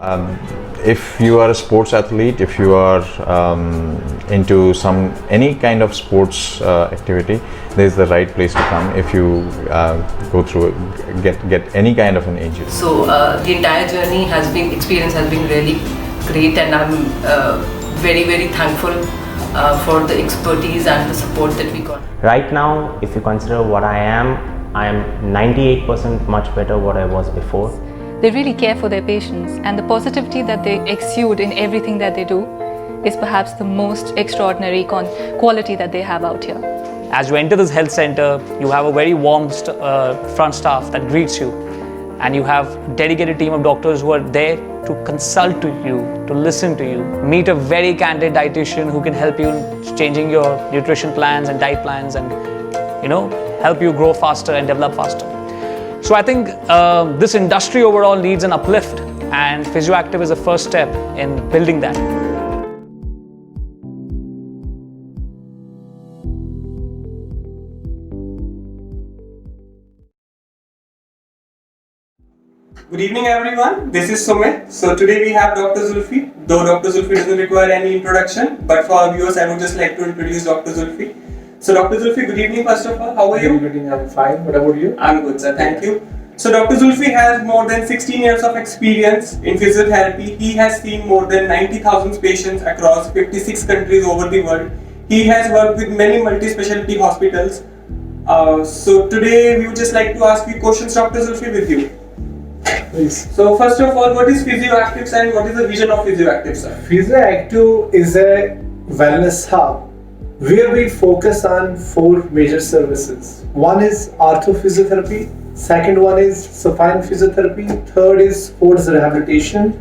If you are a sports athlete, if you are into any kind of sports activity, this is the right place to come. If you go through get any kind of an injury. So the entire experience has been really great, and I'm very thankful for the expertise and the support that we got. Right now, if you consider what I am 98% much better what I was before. They really care for their patients, and the positivity that they exude in everything that they do is perhaps the most extraordinary quality that they have out here. As you enter this health center, you have a very warm front staff that greets you, and you have a dedicated team of doctors who are there to consult to you, to listen to you. Meet a very candid dietitian who can help you in changing your nutrition plans and diet plans, and help you grow faster and develop faster. So I think this industry overall needs an uplift, and Physioactive is the first step in building that. Good evening everyone, this is Sumit. So today we have Dr. Zulfi. Though Dr. Zulfi doesn't require any introduction, but for our viewers I would just like to introduce Dr. Zulfi. So Dr. Zulfi, good evening first of all. How are you? Good evening, I'm fine. What about you? I'm good sir, thank you. So Dr. Zulfi has more than 16 years of experience in physiotherapy. He has seen more than 90,000 patients across 56 countries over the world. He has worked with many multi-specialty hospitals. So today we would just like to ask you questions, Dr. Zulfi, with you. Please. So first of all, what is Physioactive and what is the vision of Physioactive, sir? Physioactive is a wellness hub where we focus on 4 major services. One is orthophysiotherapy, second one is supine physiotherapy, third is sports rehabilitation,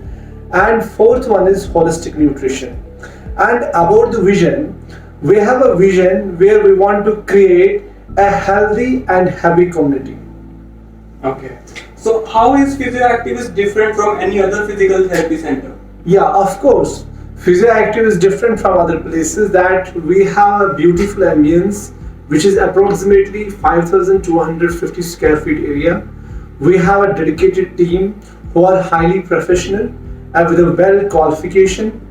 and fourth one is holistic nutrition. And about the vision, we have a vision where we want to create a healthy and happy community. Okay. So how is Physioactive different from any other physical therapy center? Yeah, of course. Physioactive is different from other places that we have a beautiful ambience which is approximately 5,250 square feet area. We have a dedicated team who are highly professional and with a well qualification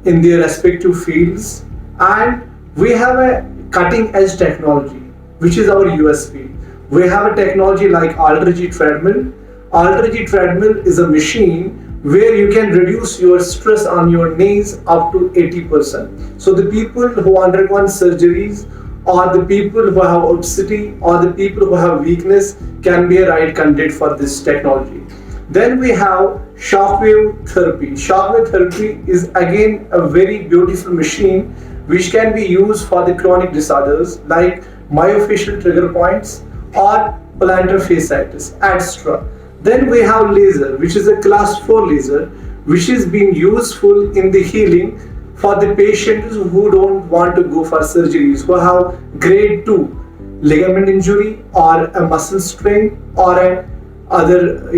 in their respective fields, and we have a cutting edge technology which is our USP. We have a technology like AlterG treadmill. AlterG treadmill is a machine where you can reduce your stress on your knees up to 80%. So the people who undergone surgeries, or the people who have obesity, or the people who have weakness can be a right candidate for this technology. Then we have shockwave therapy. Shockwave therapy is again a very beautiful machine which can be used for the chronic disorders like myofascial trigger points or plantar fasciitis, etc. Then we have laser, which is a class 4 laser, which is being useful in the healing for the patients who don't want to go for surgeries, who have grade 2 ligament injury or a muscle strain or an other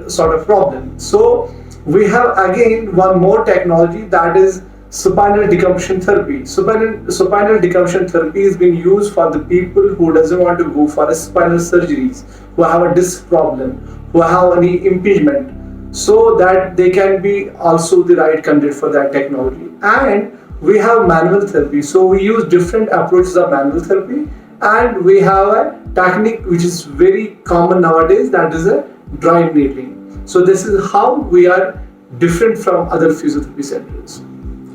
sort of problem. So we have again one more technology, that is supinal decompression therapy. Supinal decompression therapy is being used for the people who doesn't want to go for a spinal surgeries, who have a disc problem, who have any impingement, so that they can be also the right candidate for that technology. And we have manual therapy. So we use different approaches of manual therapy, and we have a technique which is very common nowadays, that is a dry needling. So this is how we are different from other physiotherapy centers.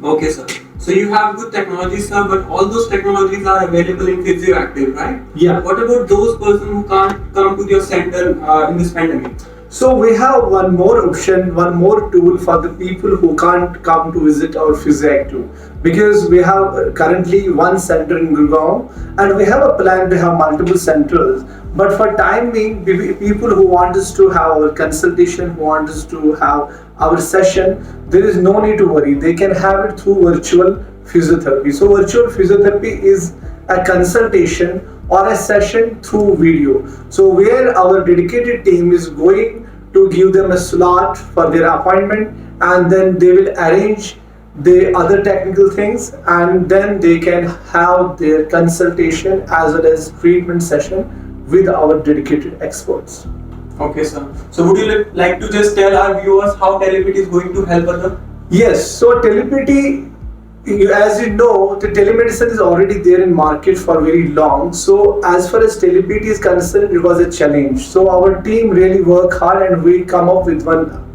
Okay, sir. So you have good technologies, sir, but all those technologies are available in Physioactive, right? Yeah. What about those persons who can't come to your center in this pandemic? So we have one more option, one more tool for the people who can't come to visit our Physioactive, because we have currently one center in Gurgaon and we have a plan to have multiple centers. But for time being, people who want us to have our consultation, who want us to have our session, there is no need to worry. They can have it through virtual physiotherapy. So virtual physiotherapy is a consultation or a session through video. So where our dedicated team is going to give them a slot for their appointment, and then they will arrange the other technical things, and then they can have their consultation as well as treatment session with our dedicated experts. Okay, sir. So would you like to just tell our viewers how telepathy is going to help others? Yes, so telepathy, as you know, the telemedicine is already there in market for very long. So as far as telepathy is concerned, it was a challenge. So our team really worked hard and we come up with one,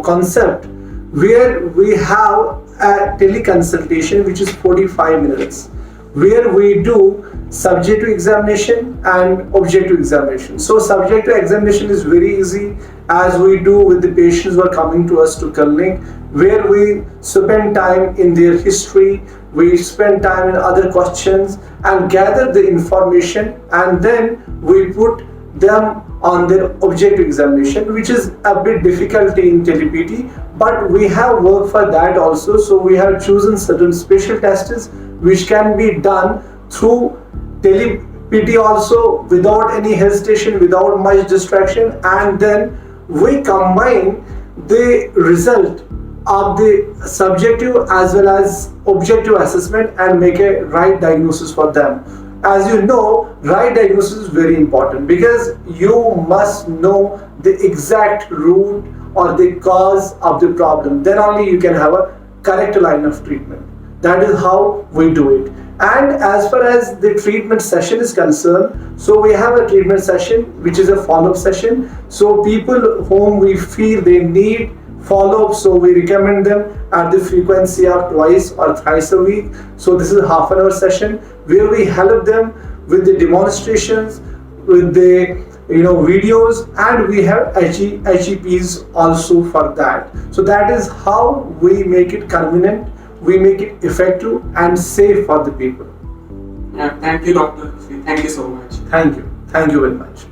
concept where we have a teleconsultation which is 45 minutes, where we do subjective examination and objective examination. So subjective examination is very easy, as we do with the patients who are coming to us to clinic, where we spend time in their history, we spend time in other questions and gather the information, and then we put them on their objective examination, which is a bit difficult in telepathy, but we have worked for that also. So we have chosen certain special tests which can be done through telepathy also, without any hesitation, without much distraction, and then we combine the result of the subjective as well as objective assessment and make a right diagnosis for them. As you know, right diagnosis is very important because you must know the exact root or the cause of the problem. Then only you can have a correct line of treatment. That is how we do it. And as far as the treatment session is concerned, so we have a treatment session which is a follow-up session. So people whom we feel they need follow-up, so we recommend them at the frequency of twice or thrice a week. So this is a half-an-hour session where we help them with the demonstrations, with the videos, and we have HEPs also for that. So that is how we make it convenient, we make it effective and safe for the people. Yeah, thank you, Dr. Thank you so much. Thank you very much.